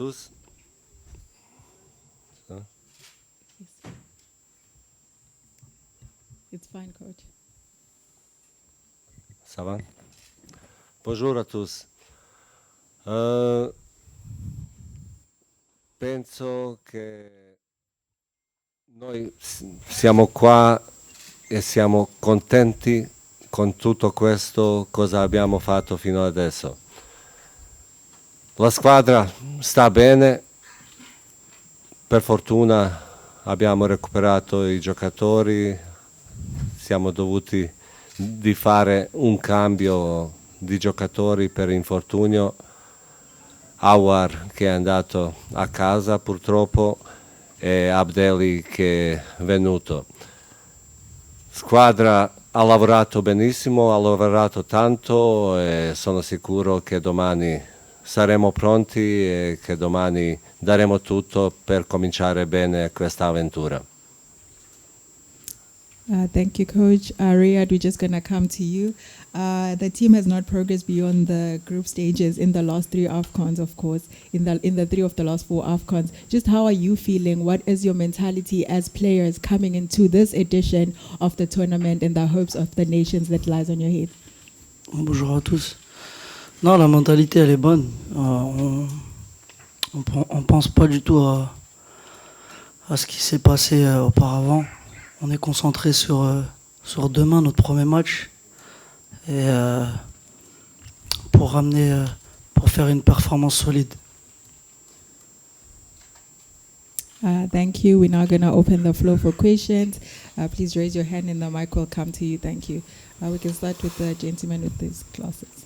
tous. It's fine, coach. Ça va? Bonjour à tous. Penso che noi siamo qua e siamo contenti con tutto questo cosa abbiamo fatto fino adesso. La squadra sta bene, per fortuna abbiamo recuperato i giocatori, siamo dovuti di fare un cambio di giocatori per infortunio. Awar che è andato a casa purtroppo e Abdelli che è venuto. Squadra ha lavorato benissimo, ha lavorato tanto e sono sicuro che domani saremo pronti e che domani daremo tutto per cominciare bene questa avventura. Thank you, Coach. Riyad, we're just going to come to you. The team has not progressed beyond the group stages in the last 3 AFCONs, of course, in the 3 of the last 4 AFCONs. Just how are you feeling? What is your mentality as players coming into this edition of the tournament and the hopes of the nations that lies on your head? Bonjour à tous. Non, la mentalité, elle est bonne. On pense pas du tout à ce qui s'est passé auparavant. On est concentré sur demain, notre premier match, et pour faire une performance solide. Thank you. We're now going to open the floor for questions. Please raise your hand and the mic will come to you. Thank you. We can start with the gentleman with these glasses.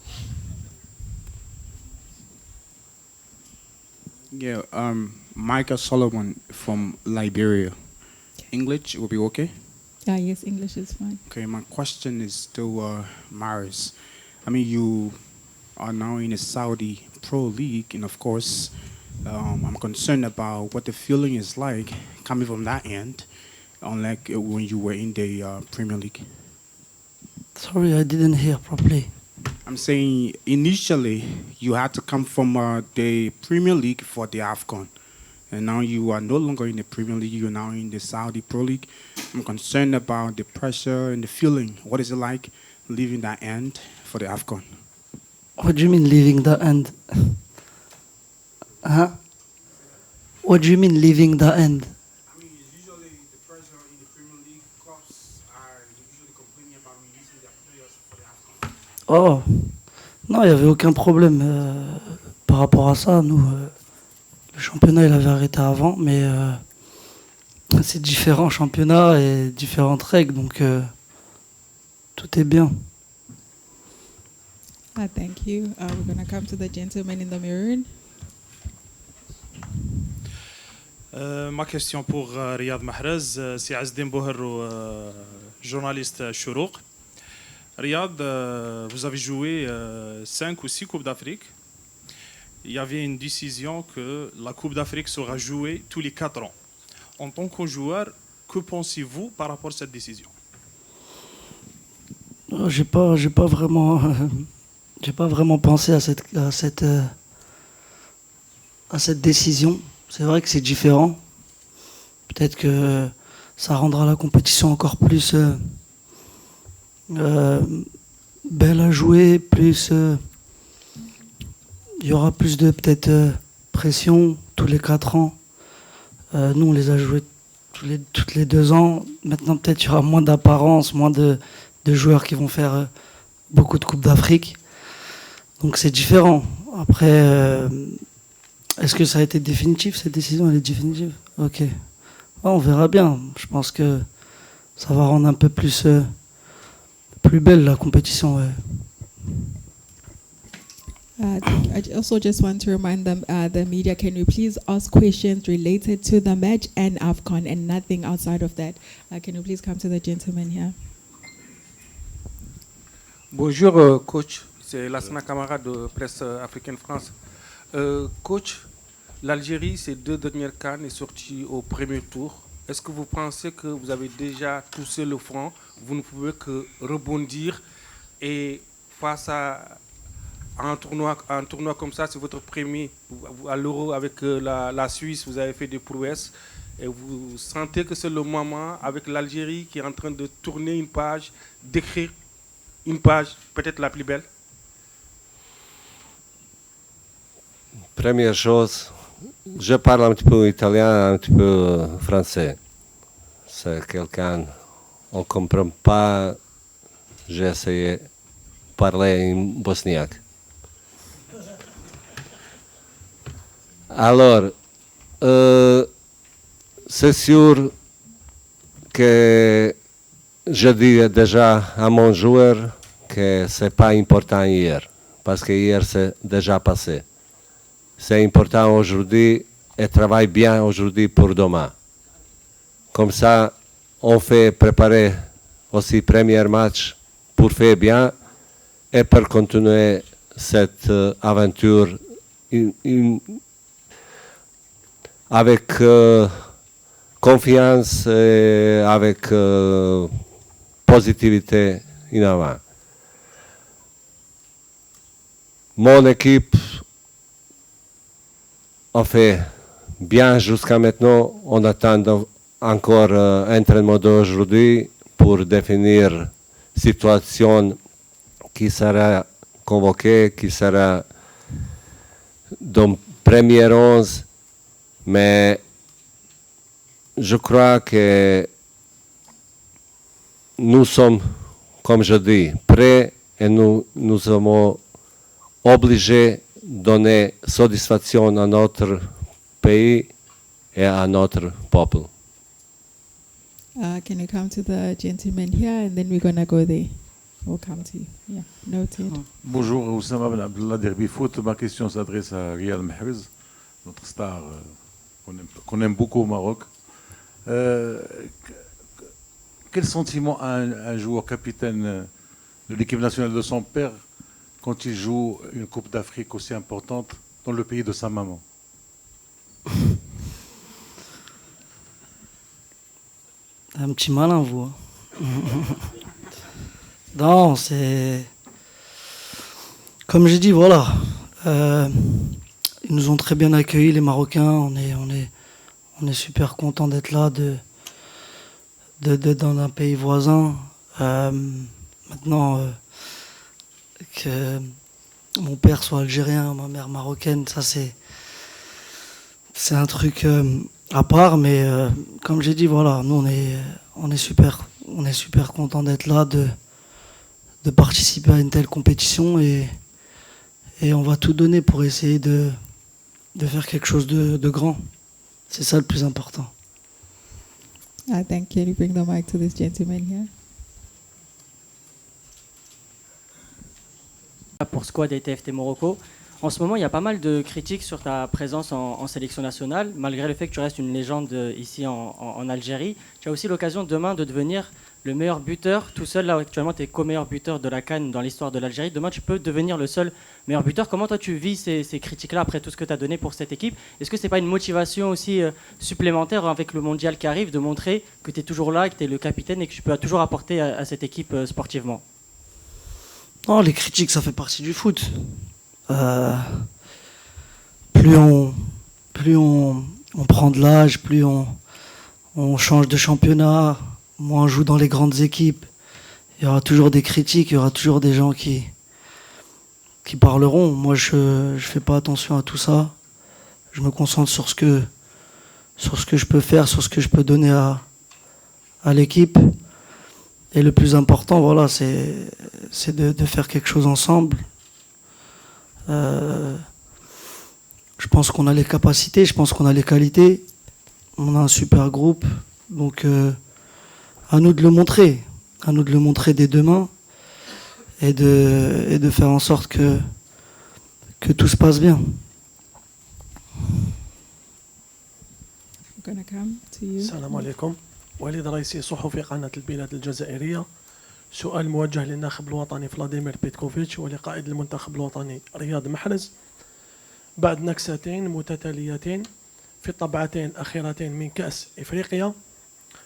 Yeah, Micah Solomon from Liberia. English will be okay? Yes, English is fine. Okay, my question is to Maris. I mean, you are now in the Saudi Pro League, and of course, I'm concerned about what the feeling is like coming from that end, unlike when you were in the Premier League. Sorry, I didn't hear properly. I'm saying initially you had to come from the Premier League for the AFCON. And now you are no longer in the Premier League, you are now in the Saudi Pro League. I'm concerned about the pressure and the feeling. What is it like leaving that end for the AFCON? What do you mean leaving the end? Huh? What do you mean leaving the end? I mean, usually the pressure in the Premier League clubs are usually complaining about releasing their players for the AFCON. Oh, non, il n'y avait aucun problème par rapport à ça. Nous, le championnat, il avait arrêté avant, mais c'est différents championnats et différentes règles, donc tout est bien. Thank you. We're going to come to the gentleman in the maroon. Ma question pour Riyad Mahrez, c'est Azdin Bouherrou, journaliste Chourouk. Riyad, vous avez joué 5 ou 6 Coupes d'Afrique. Il y avait une décision que la Coupe d'Afrique sera jouée tous les 4 ans. En tant que joueur, que pensez-vous par rapport à cette décision? J'ai pas vraiment pensé à cette décision. C'est vrai que c'est différent. Peut-être que ça rendra la compétition encore plus belle à jouer, plus il y aura plus de peut-être pression tous les 4 ans. Nous, on les a joués toutes les 2 ans. Maintenant, peut-être il y aura moins d'apparence, moins de joueurs qui vont faire beaucoup de Coupes d'Afrique. Donc c'est différent. Après, est-ce que ça a été définitif? Cette décision, elle est définitive? Ok. On verra bien. Je pense que ça va rendre un peu plus belle la compétition. Ouais. I also just want to remind them, the media, can you please ask questions related to the match and AFCON and nothing outside of that? Can you please come to the gentleman here? Bonjour, coach. C'est Lassana Camara de Presse Africaine France. Coach, l'Algérie, ces 2 dernières CAN, est sortie au premier tour. Est-ce que vous pensez que vous avez déjà touché le front? Vous ne pouvez que rebondir et face à un tournoi comme ça, c'est votre premier à l'Euro avec la Suisse, vous avez fait des prouesses et vous sentez que c'est le moment avec l'Algérie qui est en train de tourner une page, d'écrire une page peut-être la plus belle? Première chose, je parle un petit peu italien, un petit peu français. C'est quelqu'un, on ne comprend pas, j'ai essayé de parler en bosniaque. Alors, c'est sûr que je dis déjà à mon joueur que ce n'est pas important hier, parce que hier c'est déjà passé. C'est important aujourd'hui et travaille bien aujourd'hui pour demain. Comme ça, on fait préparer aussi le premier match pour faire bien et pour continuer cette aventure avec confiance et avec positivité en avant. Mon équipe a fait bien jusqu'à maintenant. On attend encore un entraînement d'aujourd'hui pour définir la situation qui sera convoquée, qui sera dans le premier 11. Mais je crois que nous sommes, comme je dis, prêts et nous sommes obligés de donner satisfaction à notre pays et à notre peuple. Can you come to the gentleman here and then we're going to go there. We'll come to you. Yeah, noted. Bonjour, Oussama Ben Abdallah d'Herbi Foot. Ma question s'adresse à Riyad Mahrez, notre star qu'on aime beaucoup au Maroc. Quel sentiment a un joueur capitaine de l'équipe nationale de son père quand il joue une Coupe d'Afrique aussi importante dans le pays de sa maman? Un petit malin, vous. Non, c'est... Comme j'ai dit, voilà. Ils nous ont très bien accueillis, les Marocains. On est super contents d'être là, dans un pays voisin. Maintenant, que mon père soit algérien, ma mère marocaine, ça c'est un truc à part. Mais comme j'ai dit, voilà, nous on est super contents d'être là, de participer à une telle compétition et on va tout donner pour essayer de faire quelque chose de grand. C'est ça le plus important. Thank you. You bring the mic to this gentleman here. Pour Squad et TFT Morocco. En ce moment, il y a pas mal de critiques sur ta présence en sélection nationale, malgré le fait que tu restes une légende ici en Algérie. Tu as aussi l'occasion demain de devenir le meilleur buteur. Tout seul, là, actuellement, tu es co-meilleur buteur de la CAN dans l'histoire de l'Algérie. Demain, tu peux devenir le seul meilleur buteur. Comment toi, tu vis ces critiques-là après tout ce que tu as donné pour cette équipe? Est-ce que ce n'est pas une motivation aussi supplémentaire avec le mondial qui arrive de montrer que tu es toujours là, que tu es le capitaine et que tu peux toujours apporter à cette équipe sportivement? Non, les critiques, ça fait partie du foot. Plus on prend de l'âge, plus on change de championnat, moins on joue dans les grandes équipes. Il y aura toujours des critiques, il y aura toujours des gens qui parleront. Moi, je fais pas attention à tout ça. Je me concentre sur ce que je peux faire, sur ce que je peux donner à l'équipe. Et le plus important, voilà, c'est de faire quelque chose ensemble. Je pense qu'on a les capacités, je pense qu'on a les qualités. On a un super groupe. Donc, à nous de le montrer. À nous de le montrer dès demain. Et de faire en sorte que tout se passe bien. I'm going to come to you. السلام عليكم. وليد رئيسي صحفي قناة البلاد الجزائرية. سؤال موجه للناخب الوطني فلاديمير بيتكوفيتش ولقائد المنتخب الوطني رياض محرز. بعد نكستين متتاليتين في الطبعتين الأخيرتين من كأس إفريقيا،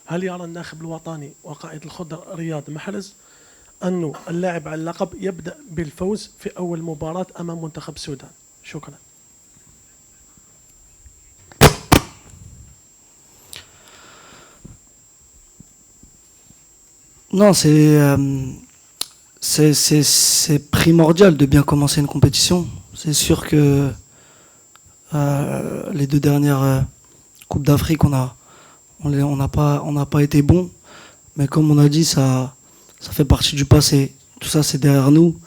هل يرى الناخب الوطني وقائد الخضر رياض محرز أنه اللاعب على اللقب يبدأ بالفوز في أول مباراة أمام منتخب السودان. شكرا. Non, c'est primordial de bien commencer une compétition. C'est sûr que les deux dernières Coupes d'Afrique, on n'a pas été bons. Mais comme on a dit, ça fait partie du passé. Tout ça, c'est derrière nous.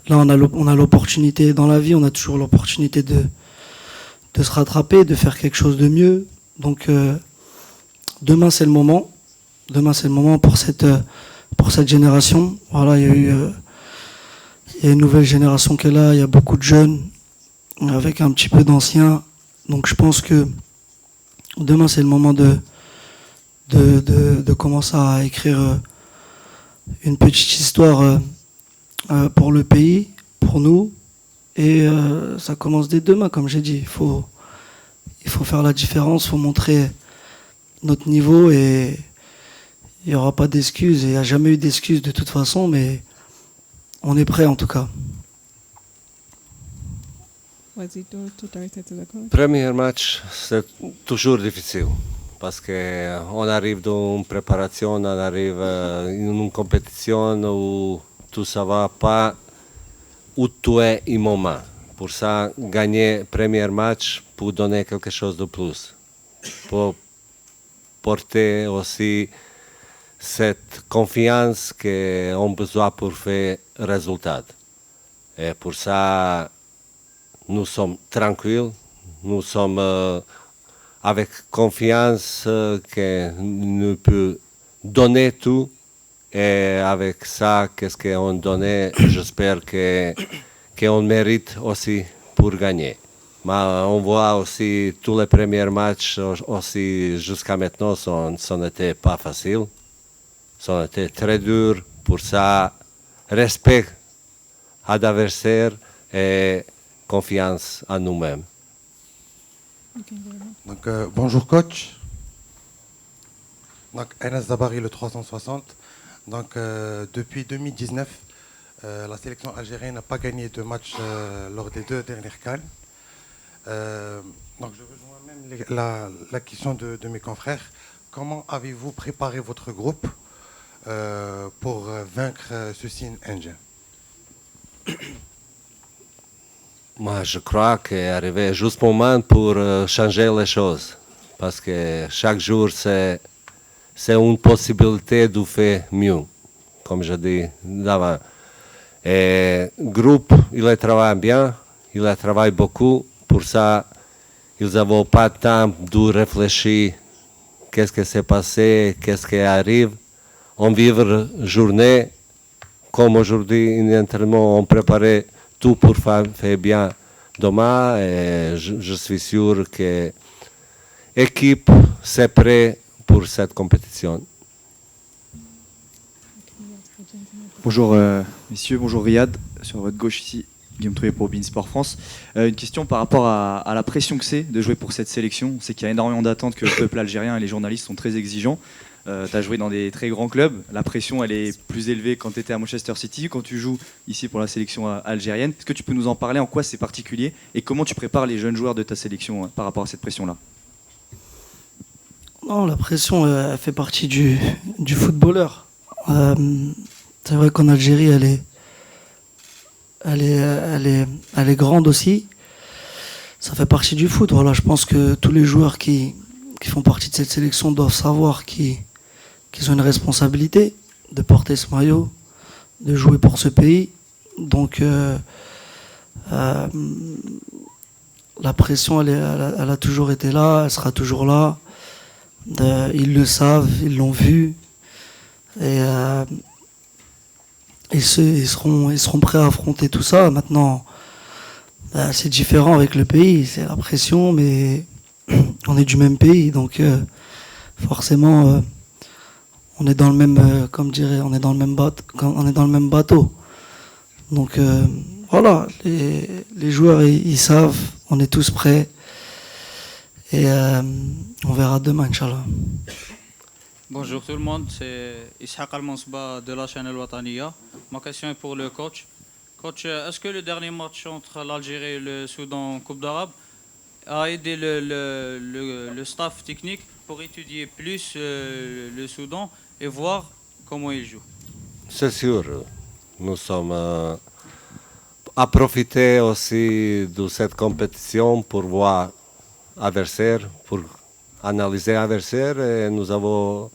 Là, on a l'opportunité dans la vie, on a toujours l'opportunité de se rattraper, de faire quelque chose de mieux. Donc, demain, c'est le moment. Demain, c'est le moment pour cette génération. Voilà, il y a une nouvelle génération qui est là. Il y a beaucoup de jeunes avec un petit peu d'anciens. Donc, je pense que demain, c'est le moment de commencer à écrire une petite histoire pour le pays, pour nous. Et ça commence dès demain, comme j'ai dit. Il faut faire la différence, il faut montrer notre niveau et il n'y aura pas d'excuses. Il n'y a jamais eu d'excuses de toute façon, mais on est prêt en tout cas. Premier match, c'est toujours difficile parce qu'on arrive dans une préparation, on arrive dans une compétition où tout ça va pas où tu es au moment. Pour ça, gagner le premier match pour donner quelque chose de plus, pour porter aussi cette confiance qu'on a besoin pour faire résultat. Et pour ça, nous sommes tranquilles, nous sommes avec confiance que nous pouvons donner tout. Et avec ça, qu'est-ce qu'on donne, j'espère qu'on mérite aussi pour gagner. Mais on voit aussi tous les premiers matchs aussi jusqu'à maintenant, ça n'était pas facile. Ça était très dur. Pour ça, respect à l'adversaire et confiance en nous-mêmes. Donc, bonjour coach. Donc, Enes Dabari, le 360. Donc, depuis 2019, la sélection algérienne n'a pas gagné de match lors des deux dernières CAN. Donc, je rejoins même la question de mes confrères. Comment avez-vous préparé votre groupe pour vaincre ce signe indien? Moi, je crois qu'il est arrivé juste le moment pour changer les choses. Parce que chaque jour, c'est une possibilité de faire mieux, comme je dis d'avant. Et le groupe, il travaille bien, il travaille beaucoup. Pour ça, ils n'avaient pas le temps de réfléchir qu'est-ce qui s'est passé, qu'est-ce qui arrive. On vit la journée, comme aujourd'hui, en entraînement, on préparait tout pour faire bien demain. Et je suis sûr que l'équipe s'est prête pour cette compétition. Bonjour messieurs, bonjour Riyad, sur votre gauche ici, Guillaume Trouillet pour Beansport France. Une question par rapport à la pression que c'est de jouer pour cette sélection. On sait qu'il y a énormément d'attentes, que le peuple algérien et les journalistes sont très exigeants. Tu as joué dans des très grands clubs, la pression elle est plus élevée quand tu étais à Manchester City, quand tu joues ici pour la sélection algérienne. Est-ce que tu peux nous en parler, en quoi c'est particulier et comment tu prépares les jeunes joueurs de ta sélection par rapport à cette pression-là? Non, la pression elle fait partie du footballeur. C'est vrai qu'en Algérie elle est grande aussi. Ça fait partie du foot. Voilà, je pense que tous les joueurs qui font partie de cette sélection doivent savoir qu'ils ont une responsabilité de porter ce maillot, de jouer pour ce pays. Donc la pression elle a toujours été là, elle sera toujours là. Ils le savent, ils l'ont vu. Et ils seront prêts à affronter tout ça. Maintenant, c'est différent avec le pays, c'est la pression, mais on est du même pays, donc forcément, on est dans le même, comme dirait, on est dans le même bateau. Donc voilà, les joueurs ils savent, on est tous prêts et on verra demain, Inch'Allah. Bonjour tout le monde, c'est Ishaq Al-Mansba de la chaîne Al-Wataniya. Ma question est pour le coach. Coach, est-ce que le dernier match entre l'Algérie et le Soudan en Coupe d'Arabe a aidé le staff technique pour étudier plus le Soudan et voir comment il joue? C'est sûr, nous sommes à profiter aussi de cette compétition pour voir adversaire, pour analyser adversaire et nous avons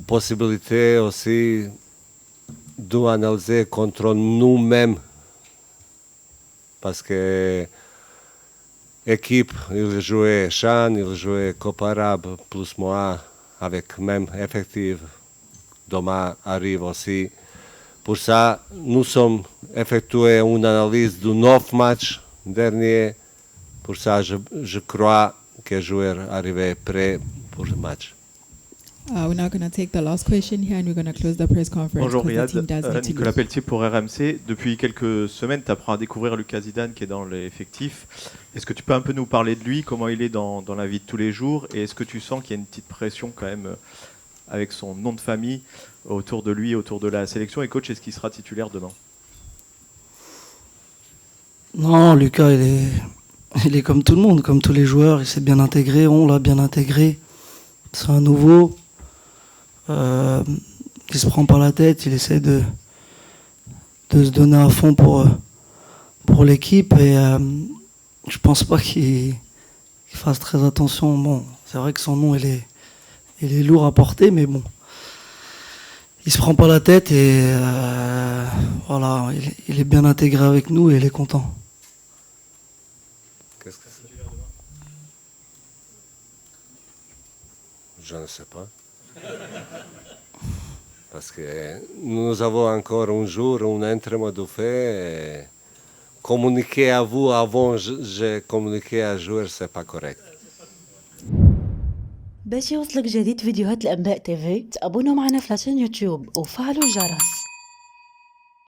possibilité aussi d'analyser contre nous-mêmes parce que l'équipe, il jouait Chan, il jouait Coupe Arabe plus moi avec même effectif. Demain arrive aussi. Pour ça, nous sommes effectué une analyse de 9 matchs derniers. Pour ça, je crois que les joueurs arrivaient prêts pour le match. We're now going to take the last question here and we're going to close the press conference. Bonjour because the Riyad, team does need to Nicolas leave. Pelletier pour RMC. Depuis quelques semaines, tu apprends à découvrir Lucas Zidane qui est dans l'effectif. Est-ce que tu peux un peu nous parler de lui, comment il est dans la vie de tous les jours et est-ce que tu sens qu'il y a une petite pression quand même avec son nom de famille autour de lui, autour de la sélection? Et coach, est-ce qu'il sera titulaire demain? Non, Lucas, il est comme tout le monde, comme tous les joueurs. Il s'est bien intégré, on l'a bien intégré. C'est un nouveau. Il se prend par la tête, il essaie de se donner à fond pour l'équipe. Et je pense pas qu'il fasse très attention. Bon, c'est vrai que son nom, il est lourd à porter, mais bon. Il se prend pas la tête et voilà, il est bien intégré avec nous et il est content. Qu'est-ce que c'est? Je ne sais pas. Parce que nous avons encore un jour un entraînement de fait. Communiquer à vous avant j'ai communiqué à joueur, c'est pas correct. باش يوصلك جديد فيديوهات الأنباء تيفي تابونوا معنا في لاشين يوتيوب وفعلوا الجرس.